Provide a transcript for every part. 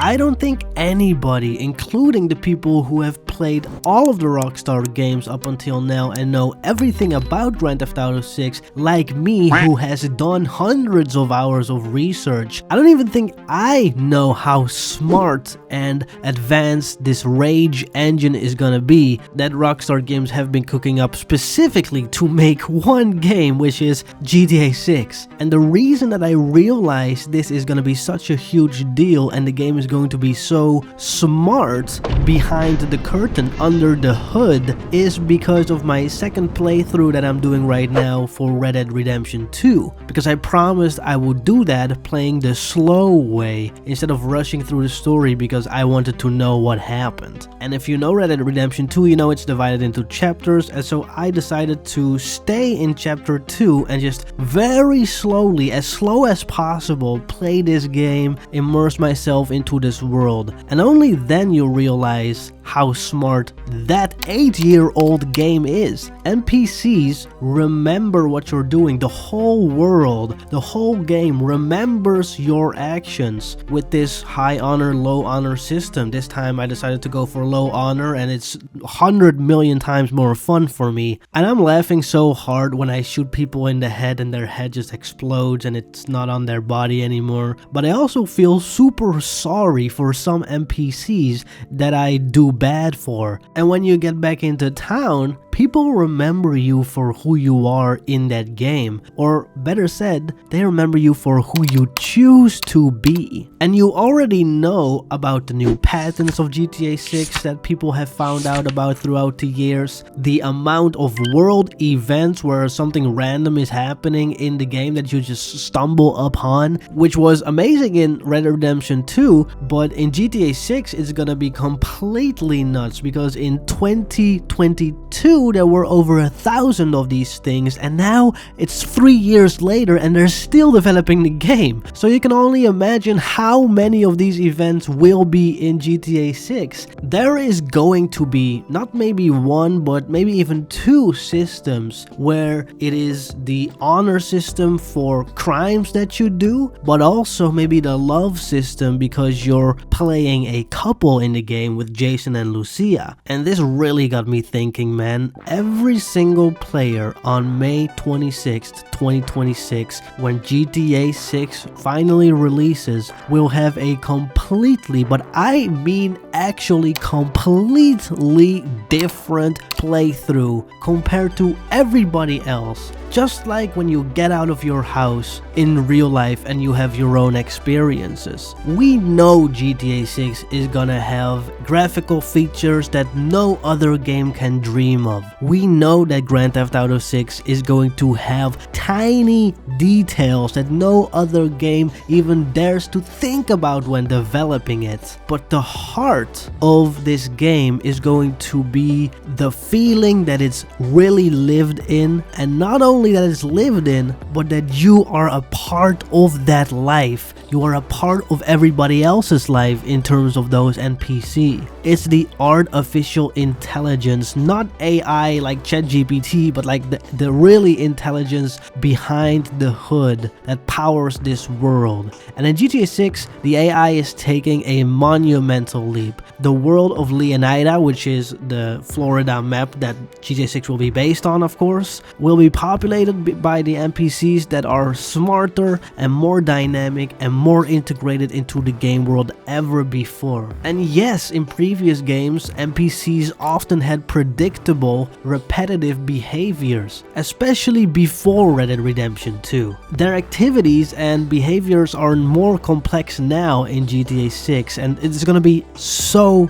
I don't think anybody, including the people who have played all of the Rockstar games up until now and know everything about Grand Theft Auto 6, like me, who has done hundreds of hours of research, I don't even think I know how smart and advanced this Rage engine is gonna be that Rockstar Games have been cooking up specifically to make one game, which is GTA 6. And the reason that I realized this is gonna be such a huge deal and the game is going to be so smart behind the curtain, under the hood, is because of my second playthrough that I'm doing right now for Red Dead Redemption 2. Because I promised I would do that playing the slow way instead of rushing through the story, because I wanted to know what happened. And if you know Red Dead Redemption 2, you know it's divided into chapters, and so I decided to stay in chapter 2 and just very slowly, as slow as possible, play this game, immerse myself into this world. And only then you realize how smart that 8-year-old game is. NPCs remember what you're doing. The whole world, the whole game remembers your actions with this high honor, low honor system. This time I decided to go for low honor and it's 100 million times more fun for me. And I'm laughing so hard when I shoot people in the head and their head just explodes and it's not on their body anymore. But I also feel super sorry for some NPCs that I do bad for. And when you get back into town, people remember you for who you are in that game. Or better said, they remember you for who you choose to be. And you already know about the new patterns of GTA 6 that people have found out about throughout the years. The amount of world events where something random is happening in the game that you just stumble upon, which was amazing in Red Dead Redemption 2, but in GTA 6 it's gonna be completely nuts, because in 2022 there were over 1,000 of these things, and now it's 3 years later and they're still developing the game. So you can only imagine how many of these events will be in GTA 6. There is going to be not maybe one, but maybe even two systems where it is the honor system for crimes that you do, but also maybe the love system because you're playing a couple in the game with Jason and Lucia. And this really got me thinking, man. Every single player on May 26th, 2026, when GTA 6 finally releases, will have a completely, but I mean actually completely different playthrough compared to everybody else. Just like when you get out of your house in real life and you have your own experiences. We know GTA 6 is gonna have graphical features that no other game can dream of. We know that Grand Theft Auto 6 is going to have tiny details that no other game even dares to think about when developing it. But the heart of this game is going to be the feeling that it's really lived in, and not only that it's lived in, but that you are a part of that life. You are a part of everybody else's life in terms of those NPC. It's the artificial intelligence, not AI like ChatGPT, but like the really intelligence behind the hood that powers this world. And in GTA 6, the AI is taking a monumental leap. The world of Leonida, which is the Florida map that GTA 6 will be based on, of course, will be populated by the NPCs that are smarter and more dynamic and more integrated into the game world ever before. And yes, in previous games, NPCs often had predictable, repetitive behaviors, especially before Red Dead Redemption 2. Their activities and behaviors are more complex now in GTA 6, and it's gonna be so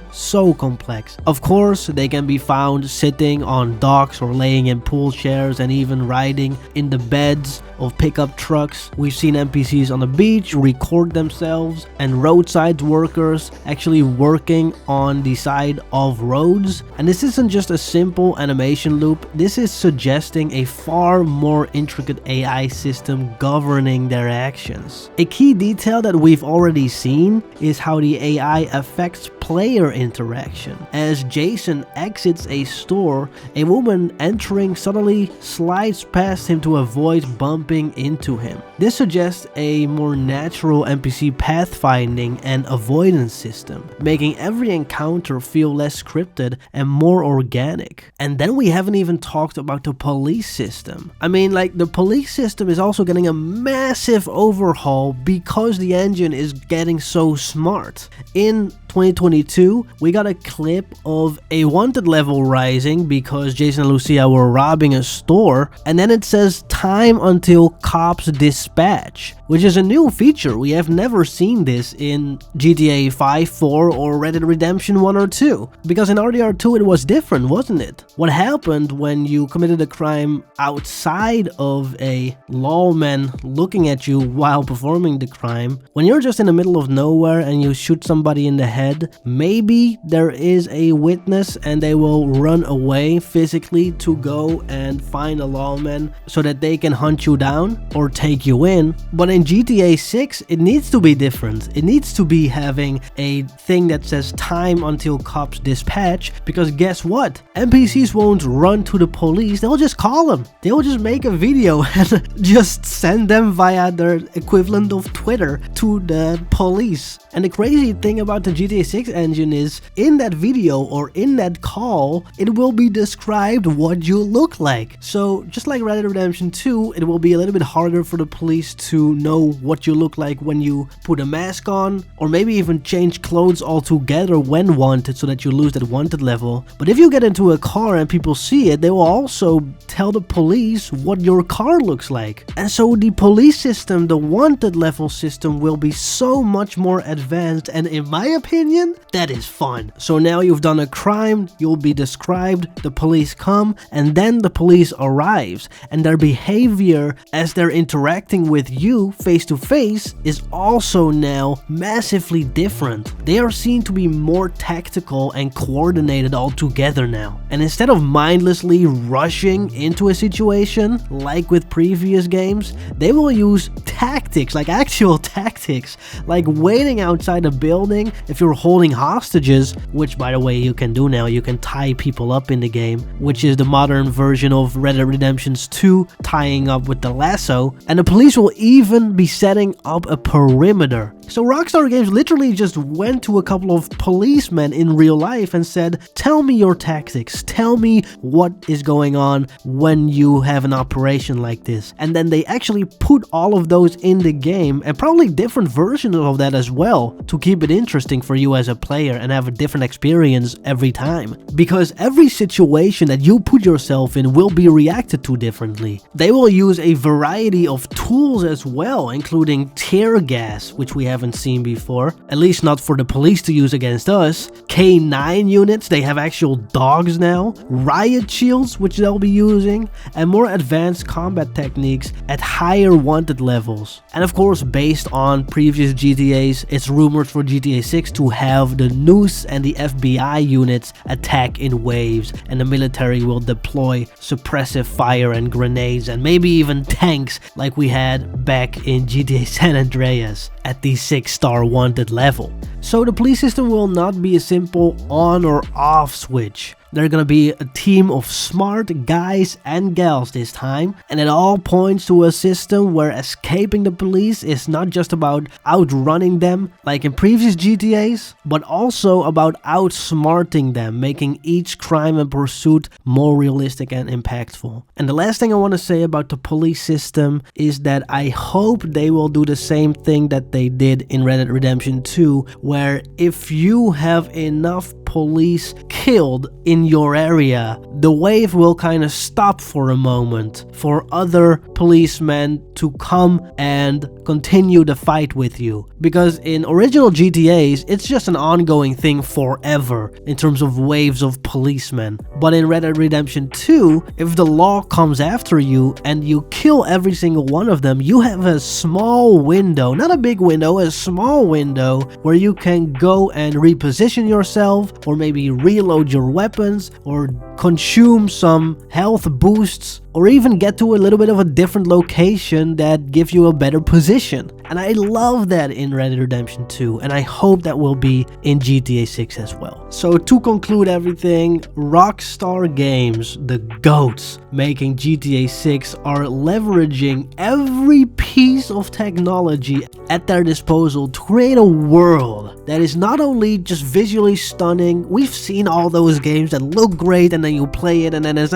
complex. Of course, they can be found sitting on docks or laying in pool chairs and even riding in the beds of pickup trucks. We've seen NPCs on the beach record themselves, and roadside workers actually working on the side of roads. And this isn't just a simple animation loop, this is suggesting a far more intricate AI system governing their actions. A key detail that we've already seen is how the AI affects player interaction. As Jason exits a store, a woman entering suddenly slides past him to avoid bumping bumping into him. This suggests a more natural NPC pathfinding and avoidance system, making every encounter feel less scripted and more organic. And then we haven't even talked about the police system. I mean, like, the police system is also getting a massive overhaul because the engine is getting so smart. In 2022, we got a clip of a wanted level rising because Jason and Lucia were robbing a store, and then it says time until cops dispatch, which is a new feature. We have never seen this in GTA 5, 4, or Red Dead Redemption 1 or 2, because in RDR 2 it was different, wasn't it? What happened when you committed a crime outside of a lawman looking at you while performing the crime, when you're just in the middle of nowhere and you shoot somebody in the head, maybe there is a witness and they will run away physically to go and find a lawman so that they can hunt you down or take you in. But in GTA 6, it needs to be different. It needs to be having a thing that says time until cops dispatch, because guess what? NPCs won't run to the police, they'll just call them. They'll just make a video and just send them via their equivalent of Twitter to the police. And the crazy thing about the GTA 6 engine is, in that video or in that call, it will be described what you look like. So just like Red Dead Redemption 2, it will be a little bit harder for the police to know what you look like when you put a mask on, or maybe even change clothes altogether when wanted so that you lose that wanted level. But if you get into a car and people see it, they will also tell the police what your car looks like. And so the police system, the wanted level system, will be so much more advanced, and in my opinion, that is fun. So now you've done a crime, you'll be described, the police come, and then the police arrives, and their behavior as they're interacting with you face to face is also now massively different. They are seen to be more tactical and coordinated all together now. And instead of mindlessly rushing into a situation like with previous games, they will use tactics, like actual tactics, like waiting outside a building if you're holding hostages, which by the way you can do now. You can tie people up in the game, which is the modern version of Red Dead Redemption 2 tying up with the lasso, and the police will even be setting up a perimeter. So Rockstar Games literally just went to a couple of policemen in real life and said, tell me your tactics, tell me what is going on when you have an operation like this. And then they actually put all of those in the game, and probably different versions of that as well, to keep it interesting for you as a player and have a different experience every time. Because every situation that you put yourself in will be reacted to differently. They will use a variety of tools as well, including tear gas, which we haven't seen before, at least not for the police to use against us. K9 units, they have actual dogs now, riot shields, which they'll be using, and more advanced combat techniques at higher wanted levels. And of course, based on previous GTAs, it's rumored for GTA 6 to have the noose and the FBI units attack in waves, and the military will deploy suppressive fire and grenades and maybe even tanks like we had back in GTA San Andreas at the 6-star wanted level. So the police system will not be a simple on or off switch. They're gonna be a team of smart guys and gals this time, and it all points to a system where escaping the police is not just about outrunning them like in previous GTAs, but also about outsmarting them, making each crime and pursuit more realistic and impactful. And the last thing I want to say about the police system is that I hope they will do the same thing that they did in Red Dead Redemption 2, where if you have enough police killed in your area, the wave will kind of stop for a moment for other policemen to come and continue the fight with you. Because in original GTAs, it's just an ongoing thing forever in terms of waves of policemen. But in Red Dead Redemption 2, if the law comes after you and you kill every single one of them, you have a small window, not a big window, a small window where you can go and reposition yourself, or maybe reload your weapons, or consume some health boosts, or even get to a little bit of a different location that gives you a better position. And I love that in Red Dead Redemption 2, and I hope that will be in GTA 6 as well. So to conclude everything, Rockstar Games, the GOATs making GTA 6, are leveraging every piece of technology at their disposal to create a world that is not only just visually stunning. We've seen all those games that look great and then you play it and then it's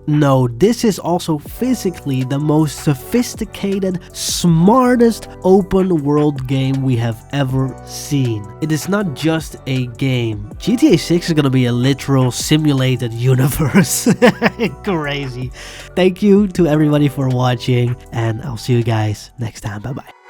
no, this is also physically the most sophisticated, smartest open world game we have ever seen. It is not just a game. GTA 6 is gonna be a literal simulated universe. Crazy. Thank you to everybody for watching, and I'll see you guys next time. Bye bye.